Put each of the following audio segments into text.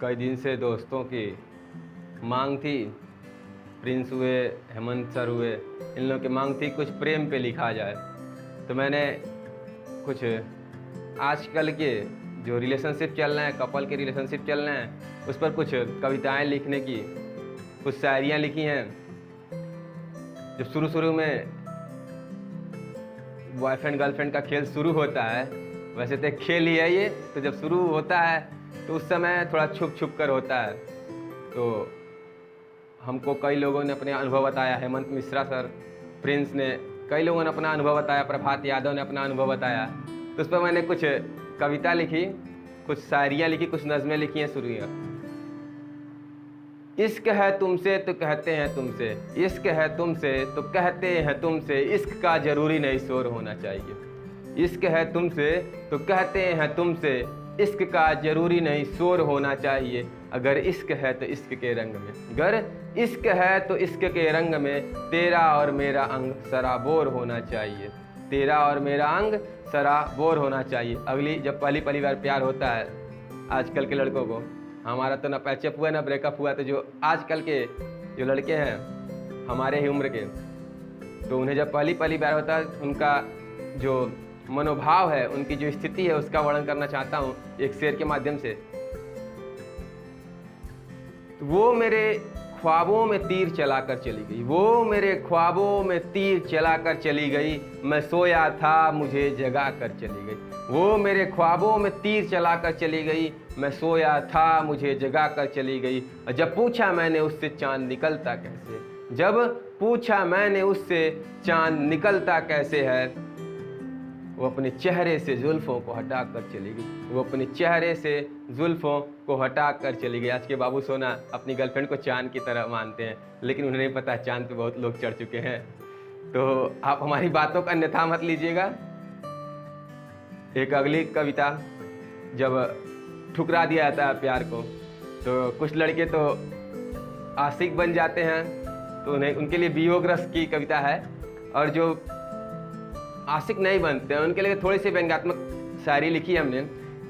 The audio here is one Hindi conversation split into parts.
कई दिन से दोस्तों की मांग थी। प्रिंस हुए, हेमंत सर हुए, इन लोगों की मांग थी कुछ प्रेम पे लिखा जाए। तो मैंने कुछ आजकल के जो रिलेशनशिप चल रहे हैं, कपल के रिलेशनशिप चल रहे हैं, उस पर कुछ कविताएं लिखने की, कुछ शायरियाँ लिखी हैं। जब शुरू में बॉयफ्रेंड गर्लफ्रेंड का खेल शुरू होता है, वैसे तो एक खेल ही है ये, तो जब शुरू होता है तो उस समय थोड़ा छुप कर होता है। तो हमको कई लोगों ने अपने अनुभव बताया, हेमंत मिश्रा सर, प्रिंस ने, कई लोगों ने अपना अनुभव बताया, प्रभात यादव ने अपना अनुभव बताया। तो उस पर मैंने कुछ कविता लिखी, कुछ शायरियाँ लिखी, कुछ नज़में लिखी हैं, सुनिए। इश्क है तुमसे तो कहते हैं तुमसे, इश्क है तुमसे तो कहते हैं तुमसे, इश्क का ज़रूरी नहीं शोर होना चाहिए। इश्क है तुमसे तो कहते हैं तुमसे, इश्क का ज़रूरी नहीं शोर होना चाहिए। अगर इश्क है तो इश्क के रंग में, अगर इश्क है तो इश्क के रंग में, तेरा और मेरा अंग सराबोर होना चाहिए। तेरा और मेरा अंग सराबोर होना चाहिए। अगली जब पहली बार प्यार होता है आजकल के लड़कों को, हमारा तो ना पैचअप हुआ ना ब्रेकअप हुआ, तो जो आजकल के जो लड़के हैं हमारे ही उम्र के, तो उन्हें जब पहली बार होता है, उनका जो मनोभाव है, उनकी जो स्थिति है, उसका वर्णन करना चाहता हूँ एक शेर के माध्यम से। तो वो मेरे ख्वाबों में तीर चलाकर चली गई, वो मेरे ख्वाबों में तीर चलाकर चली गई, मैं सोया था मुझे जगा कर चली गई। वो मेरे ख्वाबों में तीर चलाकर चली गई, मैं सोया था मुझे जगा कर चली गई। और जब पूछा मैंने उससे चांद निकलता कैसे, जब पूछा मैंने उससे चांद निकलता कैसे है, वो अपने चेहरे से जुल्फ़ों को हटा कर चली गई। वो अपने चेहरे से जुल्फ़ों को हटा कर चली गई। आज के बाबू सोना अपनी गर्लफ्रेंड को चांद की तरह मानते हैं, लेकिन उन्हें नहीं पता चांद पे बहुत लोग चढ़ चुके हैं। तो आप हमारी बातों का अन्यथा मत लीजिएगा। एक अगली कविता, जब ठुकरा दिया जाता है प्यार को, तो कुछ लड़के तो आशिक बन जाते हैं, तो उन्हें उनके लिए वियोग रस की कविता है। और जो आशिक नहीं बनते हैं उनके लिए थोड़ी सी व्यंग्यात्मक शायरी लिखी है हमने।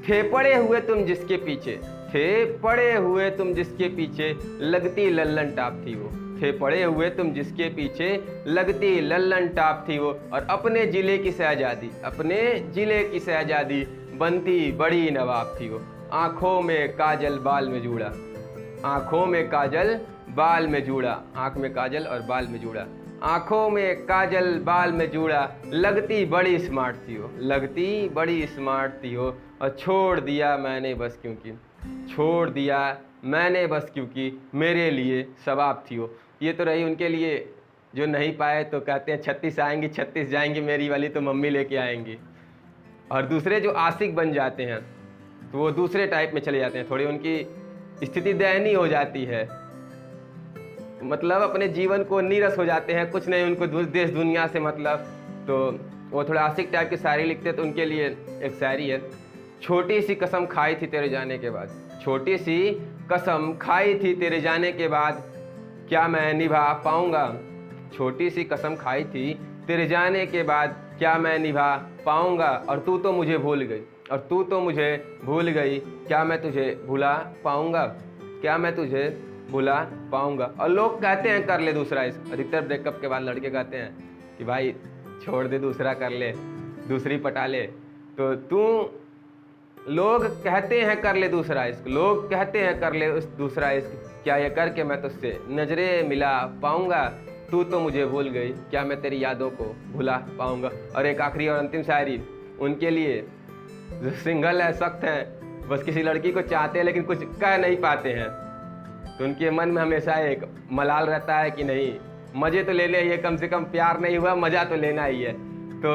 थे पड़े हुए तुम जिसके पीछे, थे पड़े हुए तुम जिसके पीछे, लगती लल्लन टाप थी वो। थे पड़े हुए तुम जिसके पीछे, लगती लल्लन टाप थी वो। और अपने जिले की शहजादी, अपने जिले की शहजादी, बनती बड़ी नवाब थी वो। आँखों में काजल बाल में जूड़ा, आँखों में काजल बाल में जूड़ा, आँख में काजल और बाल में जूड़ा, आँखों में काजल बाल में जूड़ा, लगती बड़ी स्मार्ट थी वो, लगती बड़ी स्मार्ट थी वो। और छोड़ दिया मैंने बस क्योंकि, छोड़ दिया मैंने बस क्योंकि, मेरे लिए सवाब थी वो। ये तो रही उनके लिए, जो नहीं पाए तो कहते हैं 36 आएंगी 36 जाएंगी, मेरी वाली तो मम्मी लेके आएंगी। और दूसरे जो आशिक बन जाते हैं तो वो दूसरे टाइप में चले जाते हैं, थोड़ी उनकी स्थिति दयनीय हो जाती है, मतलब अपने जीवन को नीरस हो जाते हैं, कुछ नहीं उनको देश दुनिया से मतलब। तो वो थोड़ा आशिक टाइप की शायरी लिखते हैं। तो उनके लिए एक शायरी है। छोटी सी कसम खाई थी तेरे जाने के बाद, छोटी सी कसम खाई थी तेरे जाने के बाद, क्या मैं निभा पाऊंगा। छोटी सी कसम खाई थी तेरे जाने के बाद, क्या मैं निभा पाऊंगा। और तू तो मुझे भूल गई, और तू तो मुझे भूल गई, क्या मैं तुझे भुला पाऊंगा, क्या मैं तुझे भुला पाऊंगा। और लोग कहते हैं कर ले दूसरा इश्क, अधिकतर ब्रेकअप के बाद लड़के कहते हैं कि भाई छोड़ दे, दूसरा कर ले, दूसरी पटा ले। तो तू, लोग कहते हैं कर ले दूसरा इश्क, लोग कहते हैं कर ले उस दूसरा इश्क, क्या ये करके मैं तुझसे नजरें मिला पाऊंगा। तू तो मुझे भूल गई, क्या मैं तेरी यादों को भुला पाऊंगा। और एक आखिरी और अंतिम शायरी उनके लिए जो सिंगल है, सख्त हैं, बस किसी लड़की को चाहते हैं लेकिन कुछ कह नहीं पाते हैं। तो उनके मन में हमेशा एक मलाल रहता है कि नहीं, मज़े तो लेने ही है, कम से कम प्यार नहीं हुआ, मज़ा तो लेना ही है। तो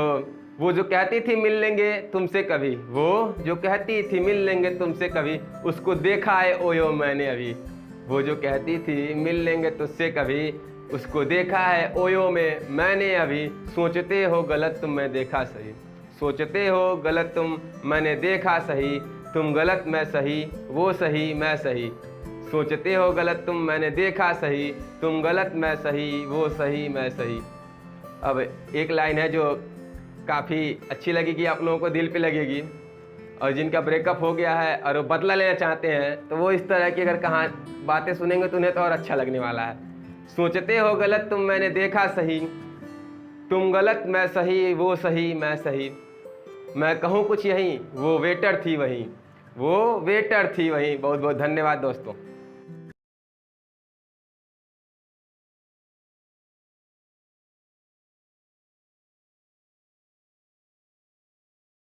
वो जो कहती थी मिल लेंगे तुमसे कभी, वो जो कहती थी मिल लेंगे तुमसे कभी, उसको देखा है ओयो मैंने अभी। वो जो कहती थी मिल लेंगे तुझसे कभी, उसको देखा है ओयो में मैंने अभी। सोचते हो गलत तुम, मैं देखा सही, सोचते हो गलत तुम, मैंने देखा सही, तुम गलत मैं सही, वो सही मैं सही। सोचते हो गलत तुम, मैंने देखा सही, तुम गलत मैं सही, वो सही मैं सही। अब एक लाइन है जो काफ़ी अच्छी लगेगी आप लोगों को, दिल पे लगेगी, और जिनका ब्रेकअप हो गया है और वो बदला लेना चाहते हैं, तो वो इस तरह की अगर कहाँ बातें सुनेंगे तो उन्हें तो और अच्छा लगने वाला है। सोचते हो गलत तुम, मैंने देखा सही, तुम गलत मैं सही, वो सही मैं सही, मैं कहूँ कुछ यही, वो वेटर थी वहीं, वो वेटर थी वहीं। बहुत बहुत धन्यवाद दोस्तों।